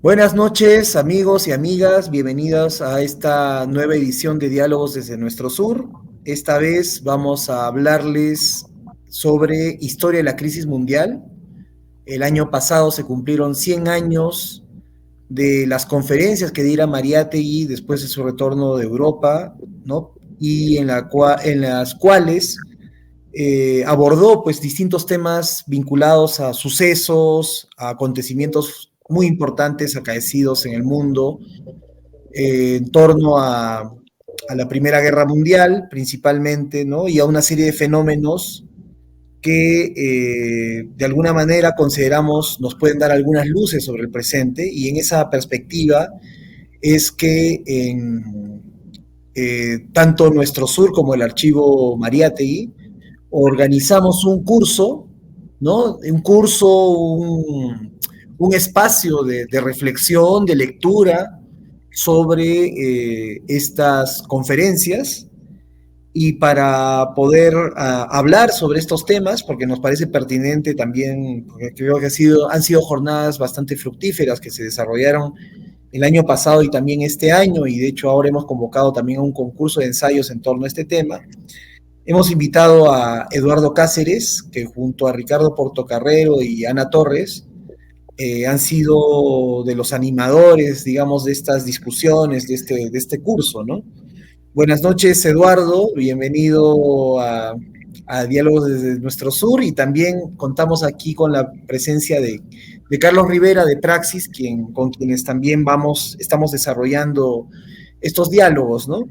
Buenas noches, amigos y amigas. Bienvenidos a esta nueva edición de Diálogos desde nuestro sur. Esta vez vamos a hablarles sobre historia de la crisis mundial. El año pasado se cumplieron 100 años de las conferencias que diera Mariátegui después de su retorno de Europa, ¿no? Y en las cuales abordó pues distintos temas vinculados a sucesos, a acontecimientos muy importantes acaecidos en el mundo, en torno a la Primera Guerra Mundial principalmente, ¿no? Y a una serie de fenómenos que de alguna manera consideramos nos pueden dar algunas luces sobre el presente, y en esa perspectiva es que tanto nuestro sur como el archivo Mariátegui organizamos un curso, ¿no? Un curso, un espacio de reflexión, de lectura sobre estas conferencias, y para poder hablar sobre estos temas, porque nos parece pertinente también, porque creo que han sido jornadas bastante fructíferas que se desarrollaron el año pasado y también este año, y de hecho ahora hemos convocado también a un concurso de ensayos en torno a este tema. Hemos invitado a Eduardo Cáceres, que junto a Ricardo Portocarrero y Ana Torres han sido de los animadores, digamos, de estas discusiones, de este curso, ¿no? Buenas noches, Eduardo, bienvenido a Diálogos desde nuestro sur, y también contamos aquí con la presencia de Carlos Rivera de Praxis, con quienes también estamos desarrollando estos diálogos, ¿no?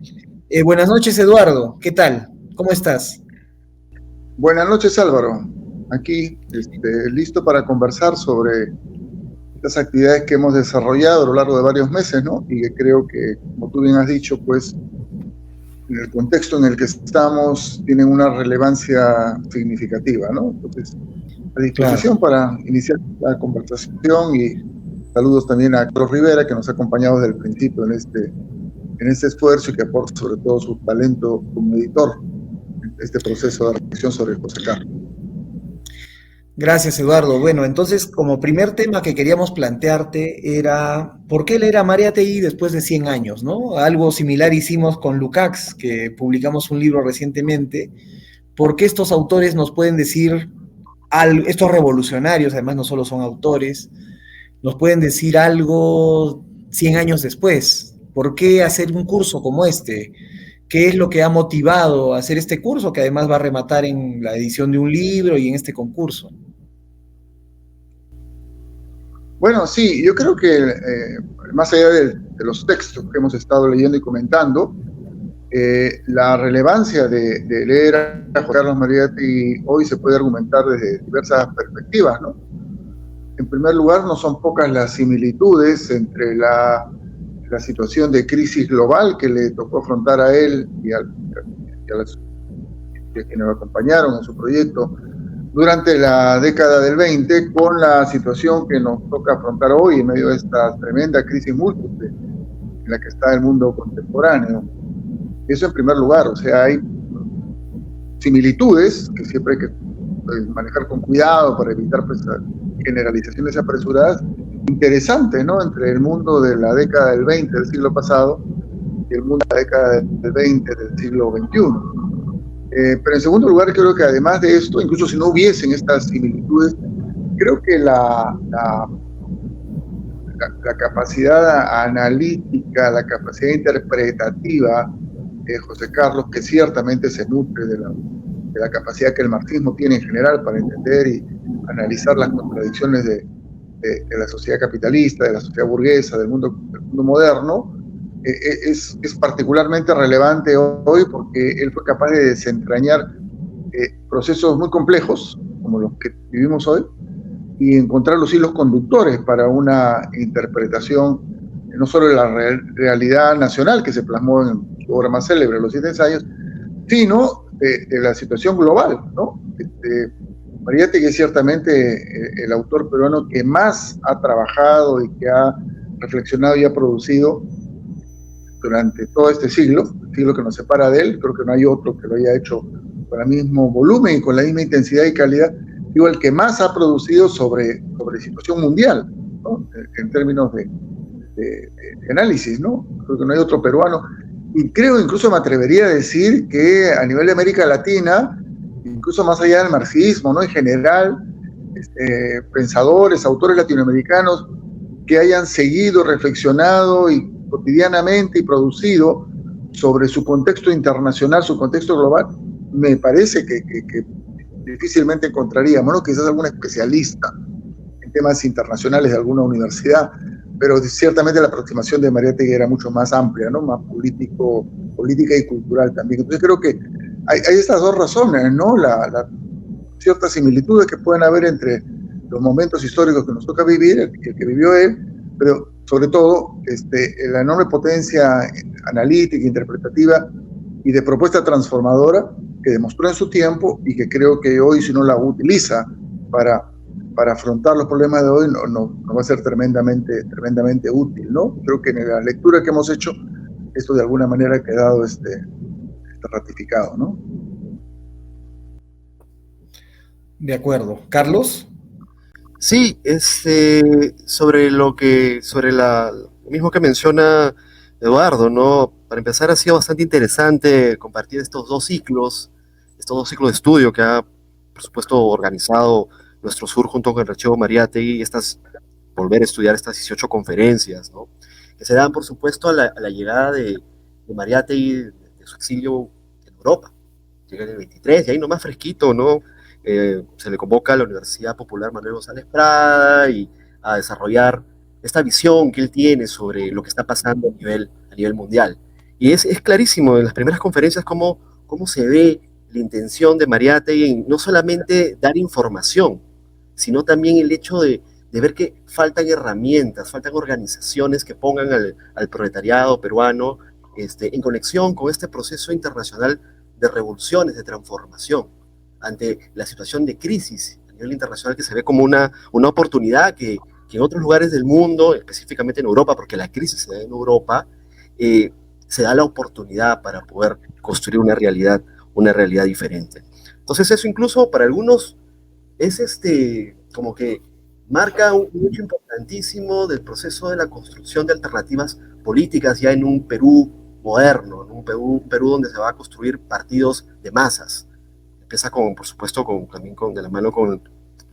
Buenas noches, Eduardo, ¿qué tal? ¿Cómo estás? Buenas noches, Álvaro. Aquí, listo para conversar sobre estas actividades que hemos desarrollado a lo largo de varios meses, ¿no? Y que creo que, como tú bien has dicho, pues, en el contexto en el que estamos, tienen una relevancia significativa, ¿no? Entonces, a disposición para iniciar la conversación, y saludos también a Carlos Rivera, que nos ha acompañado desde el principio en este esfuerzo, y que aporta sobre todo su talento como editor en este proceso de reflexión sobre José Carlos. Gracias, Eduardo. Bueno, entonces, como primer tema que queríamos plantearte era ¿por qué leer a Mariátegui después de 100 años, ¿no? Algo similar hicimos con Lukács, que publicamos un libro recientemente. ¿Por qué estos autores nos pueden decir estos revolucionarios, además no solo son autores, nos pueden decir algo 100 años después? ¿Por qué hacer un curso como este? ¿Qué es lo que ha motivado a hacer este curso, que además va a rematar en la edición de un libro y en este concurso? Bueno, sí, yo creo que más allá de los textos que hemos estado leyendo y comentando, la relevancia de leer a José Carlos Mariátegui hoy se puede argumentar desde diversas perspectivas, ¿no? En primer lugar, no son pocas las similitudes entre la situación de crisis global que le tocó afrontar a él y a quienes lo acompañaron en su proyecto durante la década del 20, con la situación que nos toca afrontar hoy en medio de esta tremenda crisis múltiple en la que está el mundo contemporáneo. Eso en primer lugar. O sea, hay similitudes que siempre hay que manejar con cuidado para evitar generalizaciones apresuradas, interesantes, ¿no?, entre el mundo de la década del 20 del siglo pasado y el mundo de la década del 20 del siglo XXI. Pero en segundo lugar, creo que además de esto, incluso si no hubiesen estas similitudes, creo que la capacidad analítica, la capacidad interpretativa de José Carlos, que ciertamente se nutre de la capacidad que el marxismo tiene en general para entender y analizar las contradicciones de la sociedad capitalista, de la sociedad burguesa, del mundo moderno, es particularmente relevante hoy, porque él fue capaz de desentrañar procesos muy complejos, como los que vivimos hoy, y encontrar los hilos conductores para una interpretación no solo de la realidad nacional que se plasmó en su obra más célebre, Los 7 ensayos, sino de la situación global, ¿no? Mariátegui es ciertamente el autor peruano que más ha trabajado y que ha reflexionado y ha producido durante todo este siglo, el siglo que nos separa de él. Creo que no hay otro que lo haya hecho con el mismo volumen y con la misma intensidad y calidad. Digo, el que más ha producido sobre situación mundial, ¿no? en términos de análisis, ¿no? Creo que no hay otro peruano. Y creo, incluso me atrevería a decir que a nivel de América Latina, incluso más allá del marxismo, ¿no? En general, pensadores, autores latinoamericanos que hayan seguido, reflexionado y cotidianamente y producido sobre su contexto internacional, su contexto global, me parece que difícilmente encontraríamos, ¿no? Quizás algún especialista en temas internacionales de alguna universidad, pero ciertamente la aproximación de Mariátegui era mucho más amplia, ¿no? Más política y cultural también. Entonces creo que hay estas dos razones, ¿no? Ciertas similitudes que pueden haber entre los momentos históricos que nos toca vivir, el que vivió él, pero sobre todo la enorme potencia analítica, interpretativa y de propuesta transformadora que demostró en su tiempo y que creo que hoy, si no la utiliza para afrontar los problemas de hoy, no va a ser tremendamente útil, ¿no? Creo que en la lectura que hemos hecho, esto de alguna manera ha quedado ratificado, ¿no? De acuerdo. ¿Carlos? Sí, sobre lo mismo que menciona Eduardo, ¿no? Para empezar, ha sido bastante interesante compartir estos dos ciclos de estudio que ha, por supuesto, organizado nuestro sur junto con el Archivo Mariátegui, volver a estudiar estas 18 conferencias, ¿no? Que se dan, por supuesto, a la llegada de Mariátegui de su exilio en Europa. Llega en el 23, y ahí nomás fresquito, ¿no? Se le convoca a la Universidad Popular Manuel González Prada y a desarrollar esta visión que él tiene sobre lo que está pasando a nivel mundial. Y es clarísimo en las primeras conferencias cómo se ve la intención de Mariátegui en no solamente dar información, sino también el hecho de ver que faltan herramientas, faltan organizaciones que pongan al proletariado peruano en conexión con este proceso internacional de revoluciones, de transformación, ante la situación de crisis a nivel internacional que se ve como una oportunidad que en otros lugares del mundo, específicamente en Europa, porque la crisis se da en Europa, se da la oportunidad para poder construir una realidad diferente. Entonces eso incluso para algunos es como que marca un hecho importantísimo del proceso de la construcción de alternativas políticas ya en un Perú moderno, en un Perú donde se va a construir partidos de masas. Empieza por supuesto, también de la mano con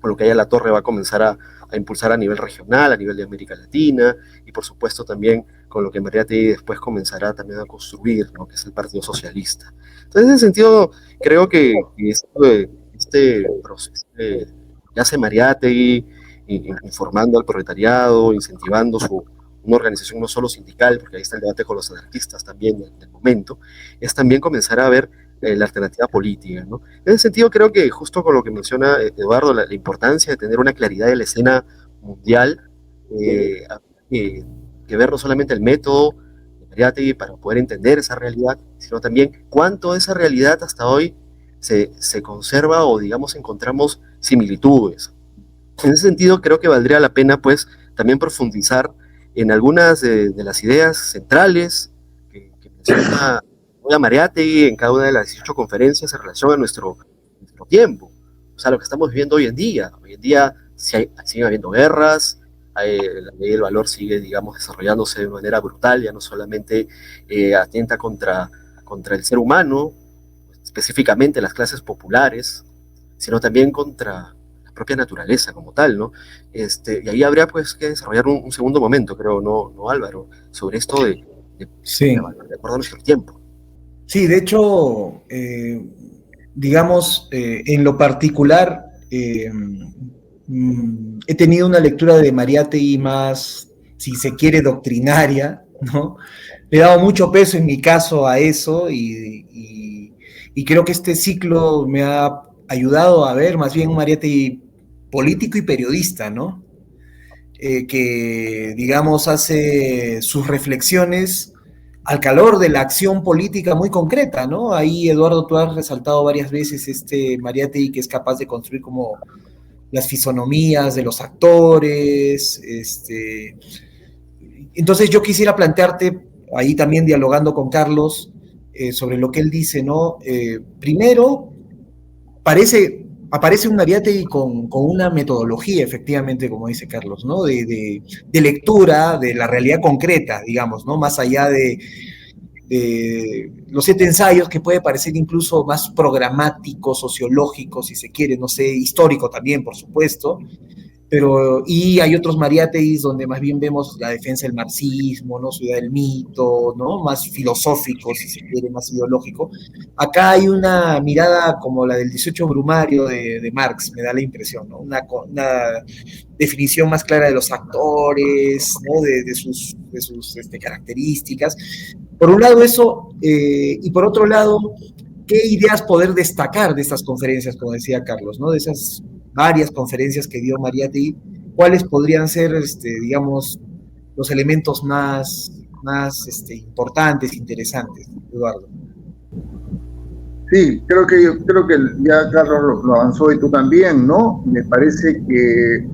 lo que La Torre va a comenzar a impulsar a nivel regional, a nivel de América Latina, y por supuesto también con lo que Mariátegui después comenzará también a construir, ¿no? Que es el Partido Socialista. Entonces, en ese sentido, creo que este proceso que hace Mariátegui, informando al proletariado, incentivando una organización no solo sindical, porque ahí está el debate con los anarquistas también en el momento, es también comenzar a ver la alternativa política, ¿no? En ese sentido, creo que justo con lo que menciona Eduardo, la importancia de tener una claridad de la escena mundial, que ver no solamente el método de Mariátegui para poder entender esa realidad, sino también cuánto de esa realidad hasta hoy se conserva o, digamos, encontramos similitudes. En ese sentido, creo que valdría la pena, pues, también profundizar en algunas de las ideas centrales que menciona Mariátegui en cada una de las 18 conferencias en relación a nuestro tiempo, o sea, lo que estamos viviendo hoy en día. Hoy en día siguen habiendo guerras, la ley del valor sigue, digamos, desarrollándose de manera brutal, ya no solamente atenta contra el ser humano, específicamente las clases populares, sino también contra la propia naturaleza como tal, ¿no? Y ahí habría, pues, que desarrollar un segundo momento, creo, ¿no, Álvaro? Sobre esto de acuerdo a nuestro tiempo. Sí, de hecho, digamos, en lo particular, he tenido una lectura de Mariátegui más, si se quiere, doctrinaria, ¿no? Le he dado mucho peso en mi caso a eso y creo que este ciclo me ha ayudado a ver más bien un Mariátegui político y periodista, ¿no? Que, digamos, hace sus reflexiones al calor de la acción política muy concreta, ¿no? Ahí, Eduardo, tú has resaltado varias veces Mariátegui que es capaz de construir como las fisonomías de los actores, Entonces yo quisiera plantearte, ahí también dialogando con Carlos, sobre lo que él dice, ¿no? Primero, parece aparece un Mariátegui con una metodología, efectivamente, como dice Carlos, ¿no? De lectura de la realidad concreta, digamos, ¿no? Más allá de los 7 ensayos, que puede parecer incluso más programático, sociológico, si se quiere, no sé, histórico también, por supuesto, pero, y hay otros Mariátegis donde más bien vemos la defensa del marxismo, ¿no? Ciudad del mito, ¿no? Más filosófico, si se quiere, más ideológico. Acá hay una mirada como la del 18 Brumario de Marx, me da la impresión, ¿no? Una definición más clara de los actores, ¿no? De sus características. Por un lado eso, y por otro lado, ¿qué ideas poder destacar de estas conferencias, como decía Carlos, ¿no? De esas varias conferencias que dio Mariátegui, ¿cuáles podrían ser, digamos, los elementos más importantes, interesantes, Eduardo? Sí, creo que ya Carlos lo avanzó y tú también, ¿no? Me parece que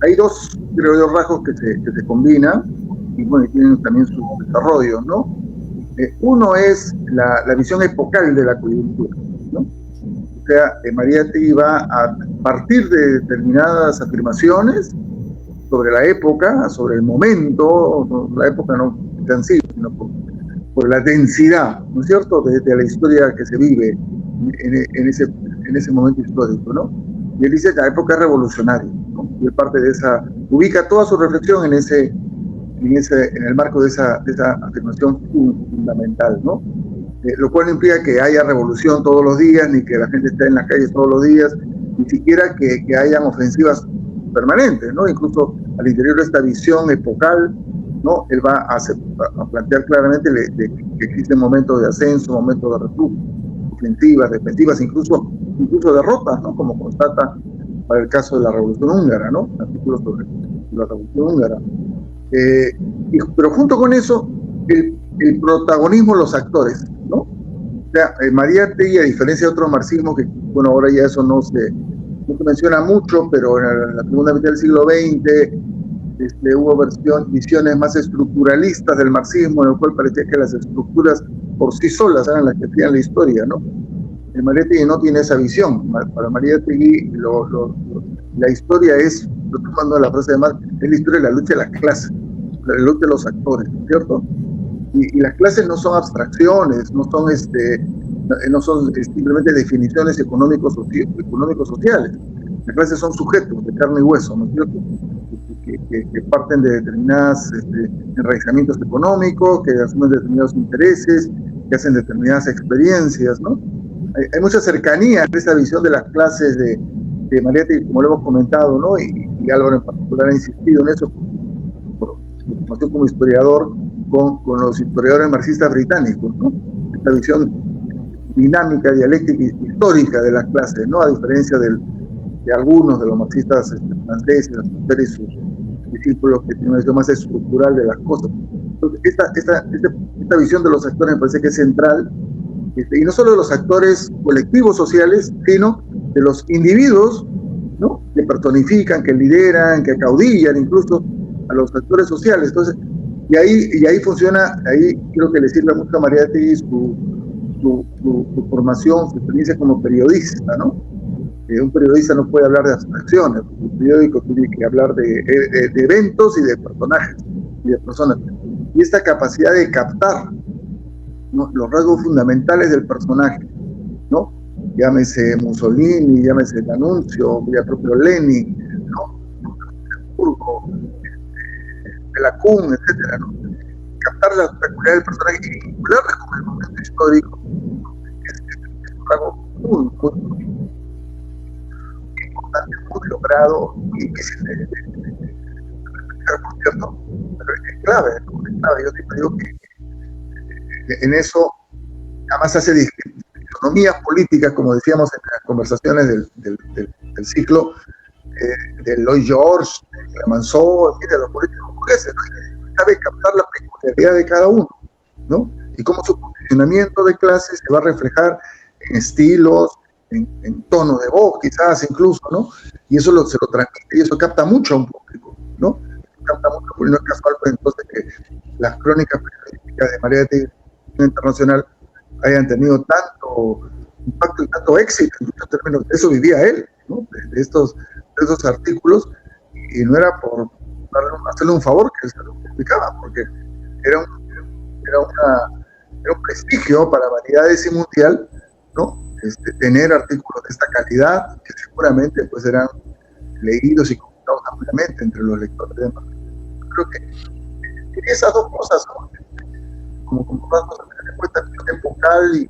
hay dos, creo yo, rasgos que se combinan y bueno, tienen también sus desarrollos, ¿no? Uno es la visión epocal de la coyuntura, ¿no? O sea, Mariátegui va a partir de determinadas afirmaciones sobre la época, sobre el momento, no, la época no tan sí, sino por la densidad, ¿no es cierto?, de la historia que se vive en ese momento histórico, ¿no? Y él dice que la época es revolucionaria, ¿no? Y él parte de esa, ubica toda su reflexión en el marco de esa afirmación fundamental, ¿no? Lo cual no implica que haya revolución todos los días, ni que la gente esté en las calles todos los días, ni siquiera que hayan ofensivas permanentes, ¿no? Incluso al interior de esta visión epocal, ¿no? Él va a plantear claramente que existen momentos de ascenso, momentos de reflujo, ofensivas, defensivas, incluso derrotas, ¿no? Como constata para el caso de la Revolución Húngara, ¿no? Artículos sobre la Revolución Húngara. Pero junto con eso, el protagonismo de los actores, ¿no? O sea, Mariátegui, a diferencia de otros marxismos, que bueno, ahora ya eso no se menciona mucho, pero en la segunda mitad del siglo XX hubo visiones más estructuralistas del marxismo, en el cual parecía que las estructuras por sí solas eran las que hacían la historia, ¿no? Mariátegui no tiene esa visión. Para Mariátegui la historia es, tomando la frase de Marx, es la historia de la lucha de las clases, la lucha de los actores, ¿cierto? Y las clases no son abstracciones, no son simplemente definiciones económico-sociales. Las clases son sujetos de carne y hueso, ¿no es cierto? Que parten de determinados enraizamientos económicos, que asumen determinados intereses, que hacen determinadas experiencias, ¿no? Hay mucha cercanía en esa visión de las clases de Mariátegui, como lo hemos comentado, ¿no? Y Álvaro en particular ha insistido en eso por su formación como historiador con los historiadores marxistas británicos, ¿no? Esta visión dinámica, dialéctica y histórica de las clases, ¿no? A diferencia de algunos de los marxistas franceses, y sus discípulos, que tienen una visión más estructural de las cosas. Entonces, esta visión de los actores me parece que es central, y no solo de los actores colectivos sociales, sino de los individuos, ¿no? Que personifican, que lideran, que acaudillan incluso a los actores sociales. Entonces, y ahí funciona, ahí creo que le sirve mucho a Mariátegui su formación, su experiencia como periodista, ¿no? Un periodista no puede hablar de abstracciones, un periódico tiene que hablar de eventos y de personajes y de personas. Y esta capacidad de captar, ¿no? Los rasgos fundamentales del personaje, ¿no? Llámese Mussolini, llámese el Anuncio, ya propio Lenin, ¿no? Pelacún, etcétera, ¿no? Captar la peculiaridad del personaje y vincularla con el momento histórico es un rasgo muy importante, muy logrado y difícil de explicar, por cierto, pero es clave. Yo siempre digo que en eso además hace economías políticas, como decíamos en las conversaciones del ciclo, de Lloyd George, de Clemenceau, de los políticos burgueses, ¿no? Sabe captar la peculiaridad de cada uno, ¿no? Y cómo su posicionamiento de clase se va a reflejar en estilos, en tono de voz, quizás incluso, ¿no? Y eso se lo transmite y eso capta mucho a un público, ¿no? Capta mucho, no es casual, pues, entonces, que las crónicas periodísticas de Mariátegui Internacional hayan tenido tanto impacto y tanto éxito en muchos términos. Eso vivía él, ¿no? De estos artículos, y no era por hacerle un favor que se lo publicaba, porque era un prestigio para Variedades y Mundial, ¿no? Tener artículos de esta calidad, que seguramente pues eran leídos y comentados ampliamente entre los lectores de Marx. Creo que esas dos cosas, ¿no? como más cosas que después también temporal, y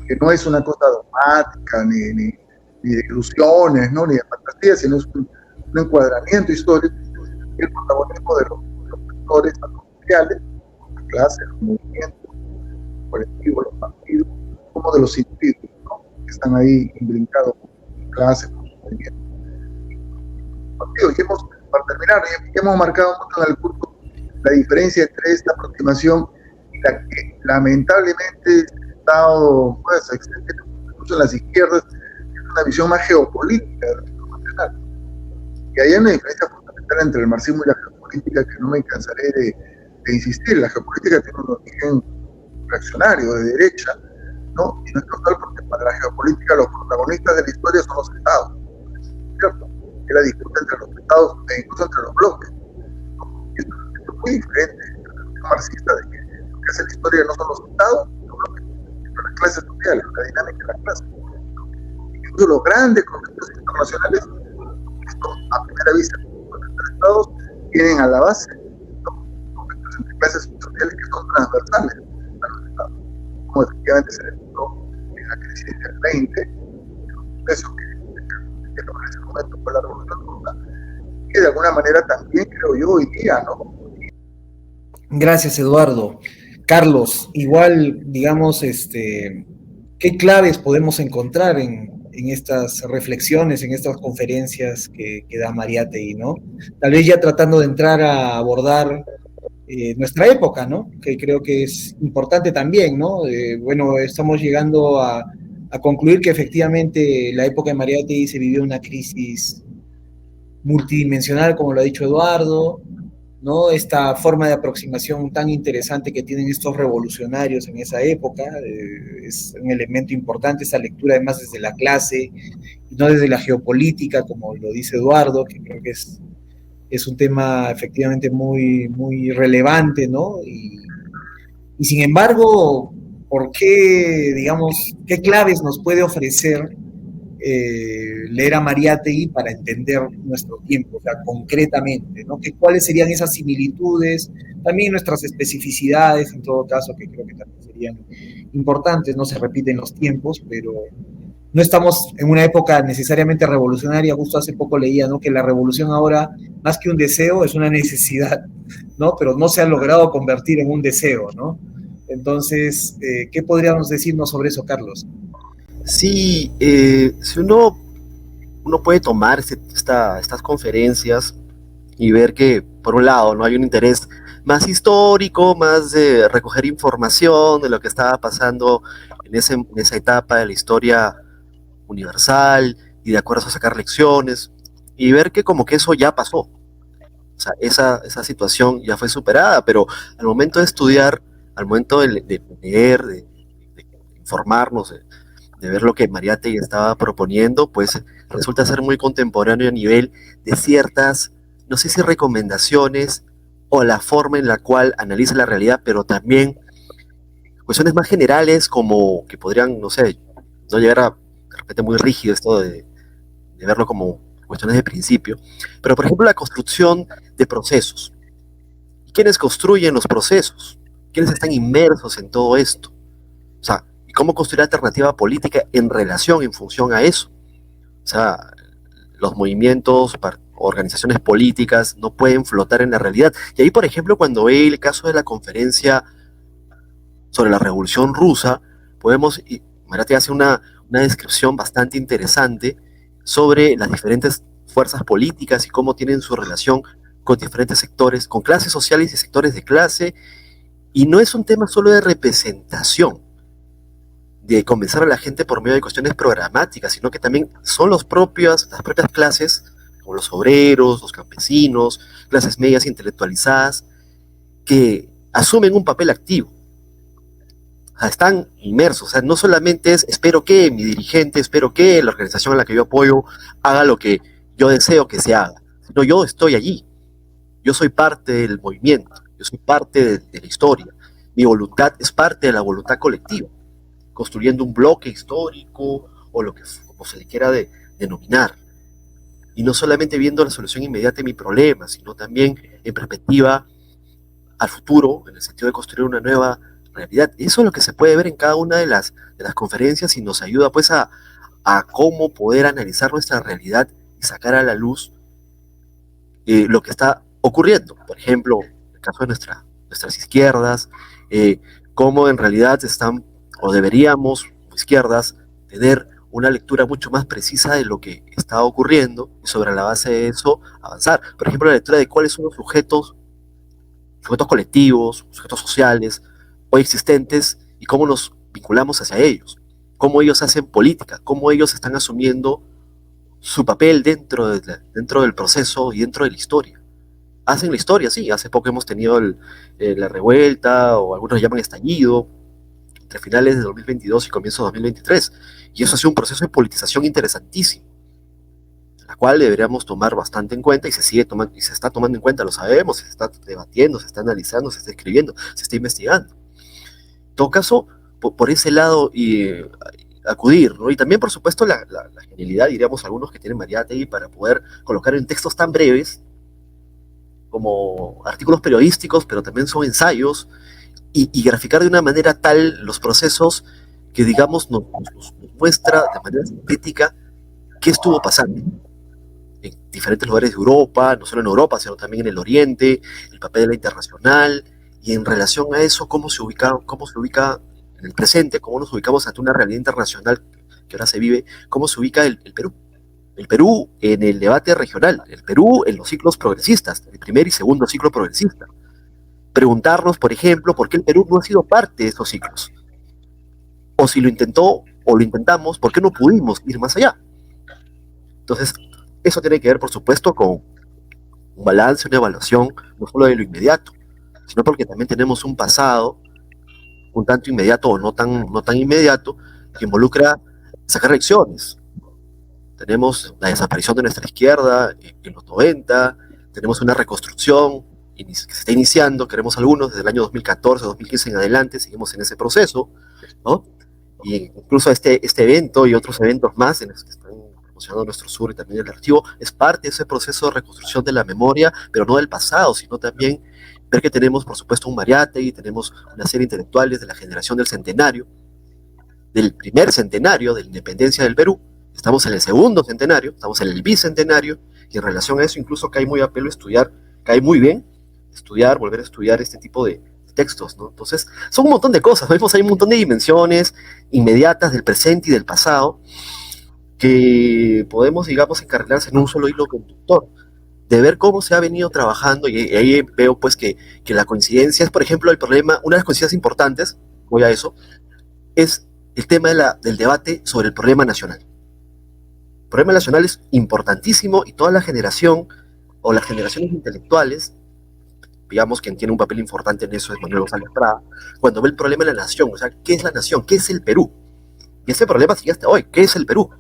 que no es una cosa dogmática ni de ilusiones, ¿no? Ni de fantasía, sino es un encuadramiento histórico, y el protagonismo de los sectores sociales, la clase, los movimientos colectivos, los partidos, como de los individuos, ¿no? Que están ahí imbricados con clase, con movimientos. Para terminar, ya hemos marcado mucho en el curso la diferencia entre esta aproximación y la que lamentablemente ha estado extendiendo incluso en las izquierdas, que es una visión más geopolítica de la internacional. Y ahí hay una diferencia fundamental entre el marxismo y la geopolítica que no me cansaré de insistir. La geopolítica tiene un origen reaccionario, de derecha, ¿no? Y no es casual porque para la geopolítica los protagonistas de la historia son los estados, ¿cierto? Que la disputa entre los estados e incluso entre los bloques. Esto es muy diferente a la visión marxista de que lo que hace la historia no son los estados, los bloques, sino las clases sociales, la dinámica de la clase. Incluso los grandes conflictos internacionales, esto a primera vista, los estados tienen a la base, ¿no? Conflictos entre clases sociales que son transversales a los estados, como efectivamente se demostró en la crisis del 20, eso que en ese momento fue la Revolución Rusa, que de alguna manera también, creo yo, hoy día, ¿no? Gracias, Eduardo. Carlos, igual, digamos, ¿qué claves podemos encontrar en estas reflexiones, en estas conferencias que da Mariátegui, ¿no? Tal vez ya tratando de entrar a abordar nuestra época, ¿no? Que creo que es importante también, ¿no? Bueno, estamos llegando a concluir que efectivamente la época de Mariátegui se vivió una crisis multidimensional, como lo ha dicho Eduardo, ¿no? Esta forma de aproximación tan interesante que tienen estos revolucionarios en esa época, es un elemento importante, esa lectura además desde la clase, y no desde la geopolítica, como lo dice Eduardo, que creo que es un tema efectivamente muy, muy relevante, ¿no? Y sin embargo, ¿por qué, digamos, qué claves nos puede ofrecer leer a Mariátegui para entender nuestro tiempo, o sea, concretamente, ¿no? ¿Cuáles serían esas similitudes? También nuestras especificidades, en todo caso, que creo que también serían importantes, no se repiten los tiempos, pero no estamos en una época necesariamente revolucionaria. Justo hace poco leía, ¿no?, que la revolución ahora, más que un deseo, es una necesidad, ¿no? Pero no se ha logrado convertir en un deseo, ¿no? Entonces, ¿qué podríamos decirnos sobre eso, Carlos? Sí, si uno puede tomar estas conferencias y ver que, por un lado, no hay un interés más histórico, más de recoger información de lo que estaba pasando en esa etapa de la historia universal y de acuerdo a sacar lecciones, y ver que como que eso ya pasó. O sea, esa situación ya fue superada, pero al momento de estudiar, al momento de leer, de informarnos, de ver lo que Mariátegui estaba proponiendo, pues resulta ser muy contemporáneo a nivel de ciertas, no sé si recomendaciones o la forma en la cual analiza la realidad, pero también cuestiones más generales como que podrían, no sé, no llegar a, de repente, muy rígido esto de verlo como cuestiones de principio, pero por ejemplo la construcción de procesos. ¿Quiénes construyen los procesos? ¿Quiénes están inmersos en todo esto? O sea, ¿cómo construir alternativa política en relación, en función a eso? O sea, los movimientos, organizaciones políticas no pueden flotar en la realidad. Y ahí, por ejemplo, cuando ve el caso de la conferencia sobre la Revolución Rusa, y Mariátegui hace una descripción bastante interesante sobre las diferentes fuerzas políticas y cómo tienen su relación con diferentes sectores, con clases sociales y sectores de clase, y no es un tema solo de representación, de convencer a la gente por medio de cuestiones programáticas, sino que también son las propias clases, como los obreros, los campesinos, clases medias intelectualizadas, que asumen un papel activo. O sea, están inmersos. O sea, no solamente es espero que mi dirigente, espero que la organización a la que yo apoyo haga lo que yo deseo que se haga, sino yo estoy allí. Yo soy parte del movimiento, yo soy parte de la historia. Mi voluntad es parte de la voluntad colectiva, construyendo un bloque histórico o lo que como se le quiera denominar. Y no solamente viendo la solución inmediata de mi problema, sino también en perspectiva al futuro, en el sentido de construir una nueva realidad. Eso es lo que se puede ver en cada una de las conferencias y nos ayuda pues a cómo poder analizar nuestra realidad y sacar a la luz lo que está ocurriendo. Por ejemplo, en el caso de nuestras izquierdas, cómo en realidad están o deberíamos, como izquierdas, tener una lectura mucho más precisa de lo que está ocurriendo y sobre la base de eso avanzar. Por ejemplo, la lectura de cuáles son los sujetos colectivos, sujetos sociales, hoy existentes, y cómo nos vinculamos hacia ellos, cómo ellos hacen política, cómo ellos están asumiendo su papel dentro del proceso y dentro de la historia. Hacen la historia, sí, hace poco hemos tenido la revuelta, o algunos llaman estallido, entre finales de 2022 y comienzos de 2023, y eso ha sido un proceso de politización interesantísimo, la cual deberíamos tomar bastante en cuenta y se sigue tomando y se está tomando en cuenta, lo sabemos, se está debatiendo, se está analizando, se está escribiendo, se está investigando. En todo caso, por ese lado acudir, ¿no? Y también, por supuesto, la genialidad, diríamos algunos que tienen Mariátegui, para poder colocar en textos tan breves como artículos periodísticos, pero también son ensayos, y graficar de una manera tal los procesos que, digamos, nos muestra de manera sintética qué estuvo pasando en diferentes lugares de Europa, no solo en Europa, sino también en el Oriente, el papel de la internacional, y en relación a eso, cómo se ubica en el presente, cómo nos ubicamos ante una realidad internacional que ahora se vive, cómo se ubica el Perú. El Perú en el debate regional, el Perú en los ciclos progresistas, el primer y segundo ciclo progresista. Preguntarnos, por ejemplo, por qué el Perú no ha sido parte de estos ciclos. O si lo intentó o lo intentamos, ¿por qué no pudimos ir más allá? Entonces, eso tiene que ver, por supuesto, con un balance, una evaluación, no solo de lo inmediato, sino porque también tenemos un pasado un tanto inmediato o no tan inmediato, que involucra sacar lecciones. Tenemos la desaparición de nuestra izquierda en los 90, tenemos una reconstrucción que se está iniciando, queremos algunos, desde el año 2014, 2015 en adelante, seguimos en ese proceso, ¿no? Y incluso este evento y otros eventos más en los que están promocionando Nuestro Sur y también el archivo, es parte de ese proceso de reconstrucción de la memoria, pero no del pasado, sino también ver que tenemos, por supuesto, un Mariátegui, tenemos una serie de intelectuales de la generación del centenario, del primer centenario de la independencia del Perú, estamos en el segundo centenario, estamos en el bicentenario, y en relación a eso incluso cae muy a pelo estudiar, cae muy bien estudiar, volver a estudiar este tipo de textos, ¿no? Entonces, son un montón de cosas, vemos hay un montón de dimensiones inmediatas del presente y del pasado, que podemos, digamos, encarrilarse en un solo hilo conductor, de ver cómo se ha venido trabajando, y ahí veo pues que la coincidencia es, por ejemplo, el problema, una de las coincidencias importantes, voy a eso, es el tema del debate sobre el problema nacional. El problema nacional es importantísimo, y toda la generación, o las generaciones intelectuales, digamos, quien tiene un papel importante en eso es Manuel González Prada, cuando ve el problema de la nación, o sea, ¿qué es la nación? ¿Qué es el Perú? Y ese problema sigue hasta hoy, ¿qué es el Perú?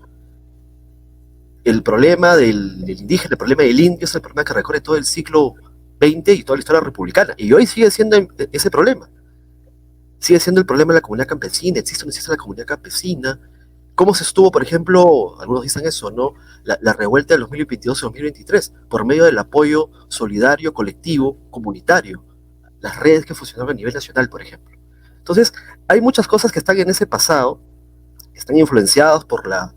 El problema del indígena, el problema del indio es el problema que recorre todo el siglo XX y toda la historia republicana, y hoy sigue siendo ese problema. Sigue siendo el problema de la comunidad campesina, existe o no existe la comunidad campesina. ¿Cómo se estuvo, por ejemplo, algunos dicen eso, ¿no? La revuelta del 2022 y 2023, por medio del apoyo solidario, colectivo, comunitario, las redes que funcionaban a nivel nacional, por ejemplo. Entonces, hay muchas cosas que están en ese pasado, que están influenciadas por la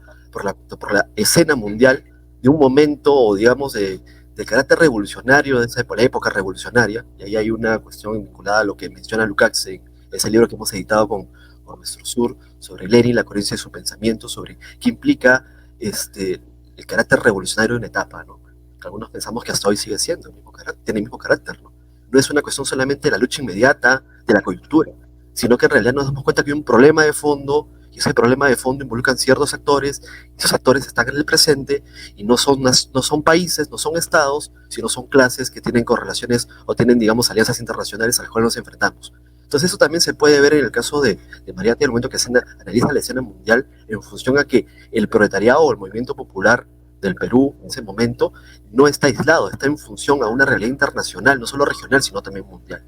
escena mundial de un momento, digamos, de carácter revolucionario, de esa época revolucionaria, y ahí hay una cuestión vinculada a lo que menciona Lukács en ese libro que hemos editado con Nuestro Sur, sobre Lenin, la coherencia de su pensamiento, sobre qué implica el carácter revolucionario de una etapa, ¿no? Que algunos pensamos que hasta hoy sigue siendo, tiene el mismo carácter, ¿no? No es una cuestión solamente de la lucha inmediata, de la coyuntura, sino que en realidad nos damos cuenta que hay un problema de fondo, y ese problema de fondo involucra ciertos actores, y esos actores están en el presente, y no son países, no son estados, sino son clases que tienen correlaciones o tienen, digamos, alianzas internacionales a las cuales nos enfrentamos. Entonces eso también se puede ver en el caso de Mariátegui, el momento que se analiza la escena mundial en función a que el proletariado o el movimiento popular del Perú en ese momento no está aislado, está en función a una realidad internacional, no solo regional, sino también mundial.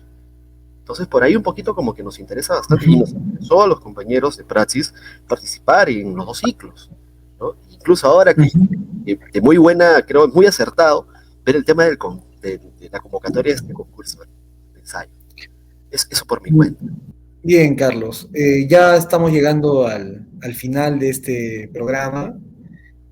Entonces por ahí un poquito como que nos interesa bastante y nos interesó a los compañeros de Praxis participar en los dos ciclos, ¿no? Incluso ahora que de muy buena, creo, muy acertado, ver el tema de la convocatoria de este concurso de ensayo. Eso por mi cuenta. Bien, Carlos. Ya estamos llegando al final de este programa.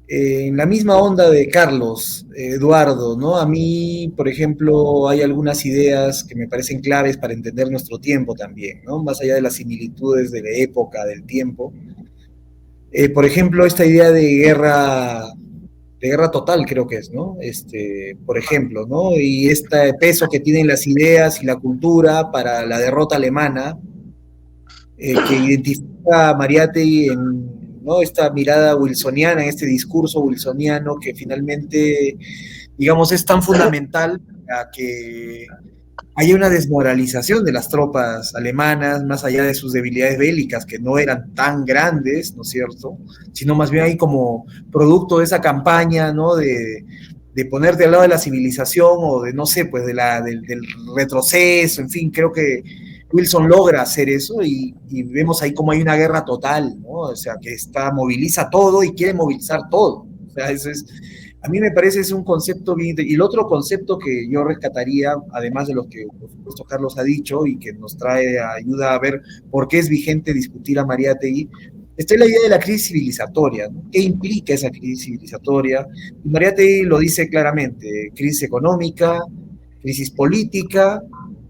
En la misma onda de Carlos, Eduardo, ¿no? A mí, por ejemplo, hay algunas ideas que me parecen claves para entender nuestro tiempo también, ¿no? Más allá de las similitudes de la época, del tiempo. Por ejemplo, esta idea de guerra total, creo que es, ¿no? Por ejemplo, ¿no? Y este peso que tienen las ideas y la cultura para la derrota alemana, que identifica a Mariátegui en, ¿no?, esta mirada wilsoniana, en este discurso wilsoniano que finalmente, digamos, es tan fundamental para que haya una desmoralización de las tropas alemanas, más allá de sus debilidades bélicas, que no eran tan grandes, ¿no es cierto?, sino más bien ahí como producto de esa campaña, ¿no?, de ponerte al lado de la civilización o de, no sé, pues del retroceso, en fin, creo que Wilson logra hacer eso y vemos ahí como hay una guerra total, ¿no? O sea, que moviliza todo y quiere movilizar todo. O sea, eso es, a mí me parece es un concepto bien. Y el otro concepto que yo rescataría, además de lo que por supuesto Carlos ha dicho y que nos trae ayuda a ver por qué es vigente discutir a Mariátegui, está la idea de la crisis civilizatoria, ¿no? ¿Qué implica esa crisis civilizatoria? Y Mariátegui lo dice claramente: crisis económica, crisis política,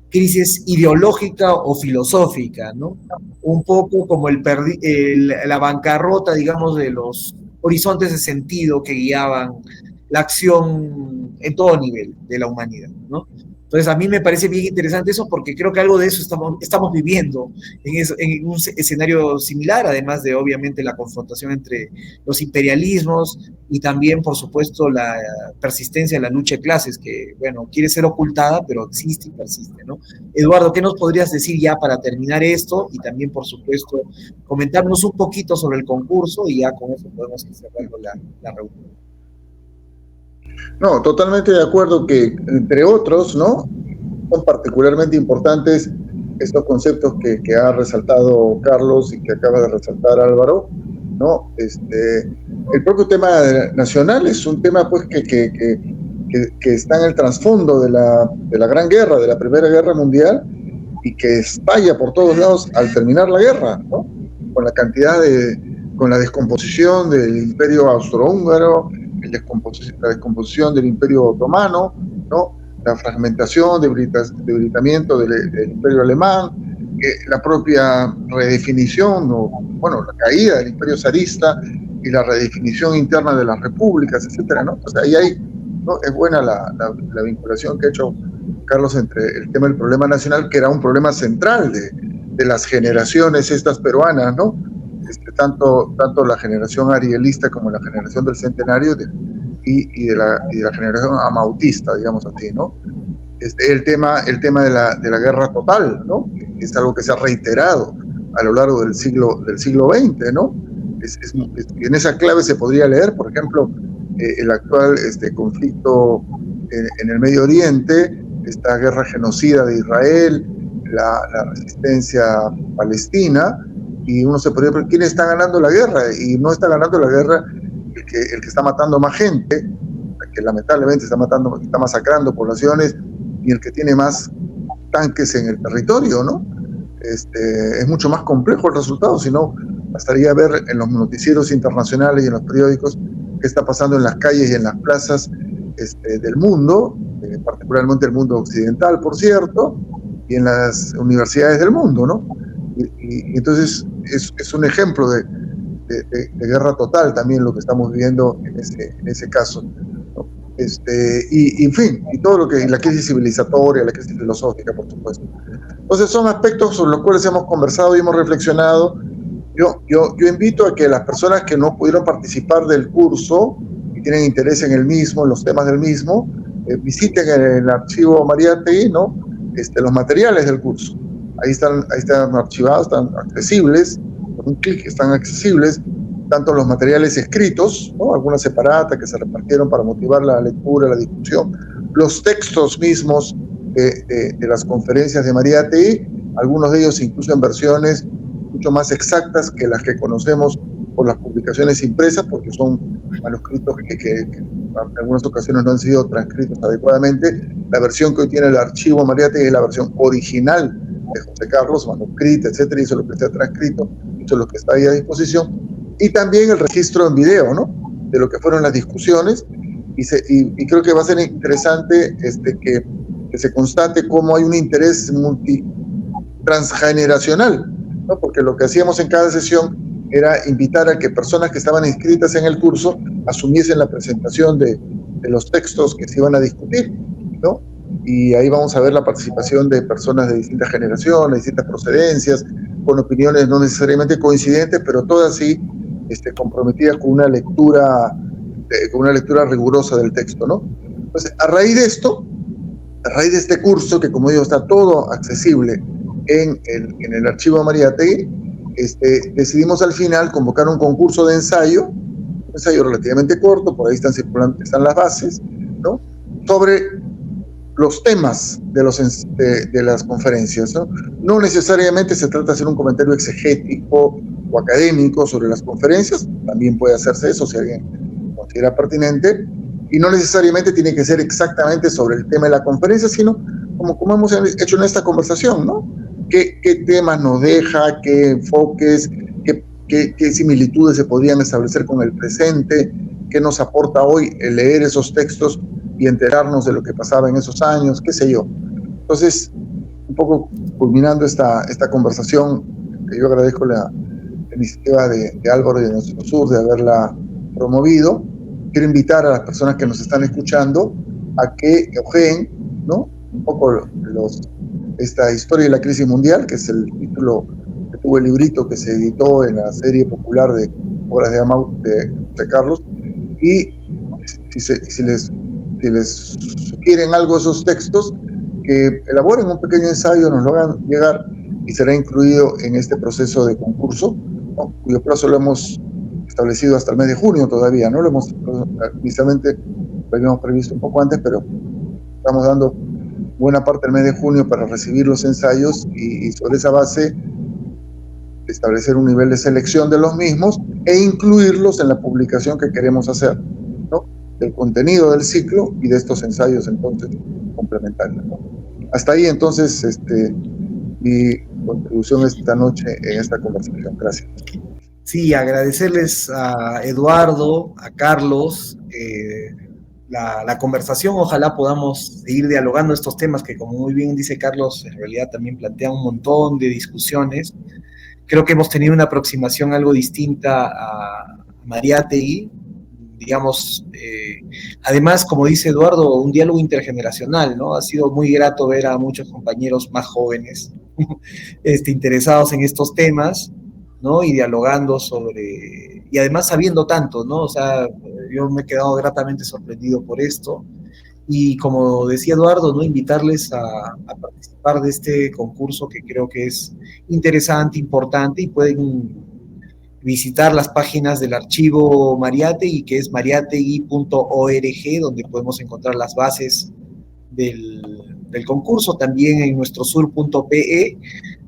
crisis ideológica o filosófica, ¿no? Un poco como la bancarrota, digamos, de los horizontes de sentido que guiaban la acción en todo nivel de la humanidad, ¿no? Entonces, a mí me parece bien interesante eso porque creo que algo de eso estamos viviendo en un escenario similar, además de, obviamente, la confrontación entre los imperialismos y también, por supuesto, la persistencia de la lucha de clases, que, bueno, quiere ser ocultada, pero existe y persiste, ¿no? Eduardo, ¿qué nos podrías decir ya para terminar esto? Y también, por supuesto, comentarnos un poquito sobre el concurso y ya con eso podemos ir cerrando la reunión. No, totalmente de acuerdo que, entre otros, ¿no?, son particularmente importantes estos conceptos que ha resaltado Carlos y que acaba de resaltar Álvaro, ¿no? El propio tema nacional es un tema, pues, que está en el trasfondo de la Gran Guerra, de la Primera Guerra Mundial, y que estalla por todos lados al terminar la guerra, ¿no? Con la descomposición del Imperio Austrohúngaro, la descomposición del Imperio Otomano, ¿no?, la fragmentación, debilitamiento del Imperio Alemán, la propia redefinición, la caída del Imperio zarista y la redefinición interna de las repúblicas, etcétera, ¿no? O sea, ahí hay, ¿no?, es buena la vinculación que ha hecho Carlos entre el tema del problema nacional, que era un problema central de las generaciones estas peruanas, ¿no? Tanto la generación arielista como la generación del centenario y de la generación amautista, digamos así, ¿no? El tema de la guerra total, ¿no?, es algo que se ha reiterado a lo largo del siglo XX, ¿no? En esa clave se podría leer, por ejemplo, el actual conflicto en el Medio Oriente, esta guerra genocida de Israel, la resistencia palestina, y uno se podría preguntar, ¿quién está ganando la guerra? Y no está ganando la guerra el que está matando más gente, que lamentablemente está masacrando poblaciones, y el que tiene más tanques en el territorio, ¿no? Es mucho más complejo el resultado, si no, bastaría ver en los noticieros internacionales y en los periódicos qué está pasando en las calles y en las plazas del mundo, particularmente el mundo occidental, por cierto, y en las universidades del mundo, ¿no? Y entonces es un ejemplo de guerra total también lo que estamos viviendo en ese caso, ¿no? Y en fin, y todo lo que, la crisis civilizatoria, la crisis filosófica, por supuesto. Entonces son aspectos sobre los cuales hemos conversado y hemos reflexionado. Yo invito a que las personas que no pudieron participar del curso y tienen interés en el mismo, en los temas del mismo, visiten el archivo Mariátegui, ¿no?, los materiales del curso. ahí están archivados, están accesibles, con un clic están accesibles, tanto los materiales escritos, ¿no? Algunas separatas que se repartieron para motivar la lectura, la discusión, los textos mismos de las conferencias de Mariátegui, algunos de ellos incluso en versiones mucho más exactas que las que conocemos por las publicaciones impresas, porque son manuscritos que en algunas ocasiones no han sido transcritos adecuadamente. La versión que hoy tiene el archivo Mariátegui es la versión original de José Carlos, manuscrita, etcétera, y eso es lo que está transcrito, eso es lo que está ahí a disposición. Y también el registro en video, ¿no? De lo que fueron las discusiones, y creo que va a ser interesante que se constate cómo hay un interés transgeneracional, ¿no? Porque lo que hacíamos en cada sesión era invitar a que personas que estaban inscritas en el curso asumiesen la presentación de los textos que se iban a discutir, ¿no? Y ahí vamos a ver la participación de personas de distintas generaciones, distintas procedencias, con opiniones no necesariamente coincidentes, pero todas sí comprometidas con una lectura rigurosa del texto, ¿no? Entonces, a raíz de esto, a raíz de este curso, que como digo, está todo accesible en el archivo Mariátegui, decidimos al final convocar un concurso de ensayo, un ensayo relativamente corto, por ahí están las bases, ¿no? Sobre los temas de las conferencias, ¿no? No necesariamente se trata de hacer un comentario exegético o académico sobre las conferencias, también puede hacerse eso si alguien considera pertinente, y no necesariamente tiene que ser exactamente sobre el tema de la conferencia, sino como hemos hecho en esta conversación, ¿no? ¿Qué temas nos deja, qué enfoques, qué similitudes se podrían establecer con el presente, qué nos aporta hoy el leer esos textos y enterarnos de lo que pasaba en esos años, qué sé yo. Entonces, un poco culminando esta conversación, que yo agradezco la iniciativa de Álvaro y de Nuestro Sur de haberla promovido, quiero invitar a las personas que nos están escuchando a que ojeen, ¿no? Un poco esta historia de la crisis mundial, que es el título que tuvo el librito que se editó en la serie popular de obras de Amaut de José Carlos, y si les sugieren algo esos textos, que elaboren un pequeño ensayo, nos lo hagan llegar y será incluido en este proceso de concurso, ¿no? Cuyo plazo lo hemos establecido hasta el mes de junio todavía, ¿no? Inicialmente lo habíamos previsto un poco antes, pero estamos dando buena parte del mes de junio para recibir los ensayos y sobre esa base establecer un nivel de selección de los mismos e incluirlos en la publicación que queremos hacer, ¿no? Del contenido del ciclo y de estos ensayos entonces complementarios, ¿no? Hasta ahí entonces mi contribución esta noche en esta conversación. Gracias. Sí, agradecerles a Eduardo, a Carlos, la conversación. Ojalá podamos seguir dialogando estos temas que, como muy bien dice Carlos, en realidad también plantea un montón de discusiones. Creo que hemos tenido una aproximación algo distinta a Mariátegui, digamos, además, como dice Eduardo, un diálogo intergeneracional, ¿no? Ha sido muy grato ver a muchos compañeros más jóvenes interesados en estos temas, ¿no? Y dialogando sobre, y además sabiendo tanto, ¿no? O sea, yo me he quedado gratamente sorprendido por esto, y como decía Eduardo, ¿no? Invitarles a participar de este concurso que creo que es interesante, importante, y pueden visitar las páginas del archivo Mariátegui, que es mariategui.org, donde podemos encontrar las bases del concurso. También en nuestro sur.pe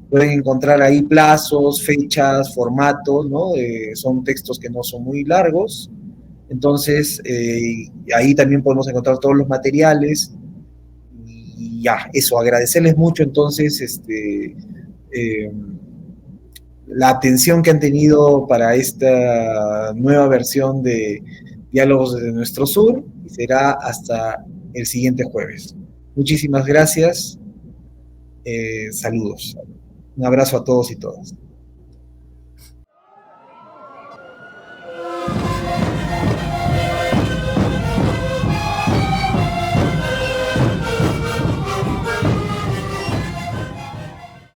pueden encontrar ahí plazos, fechas, formatos, ¿no? Son textos que no son muy largos. Entonces, ahí también podemos encontrar todos los materiales. Y ya, eso, agradecerles mucho entonces la atención que han tenido para esta nueva versión de Diálogos desde Nuestro Sur, y será hasta el siguiente jueves. Muchísimas gracias. Saludos. Un abrazo a todos y todas.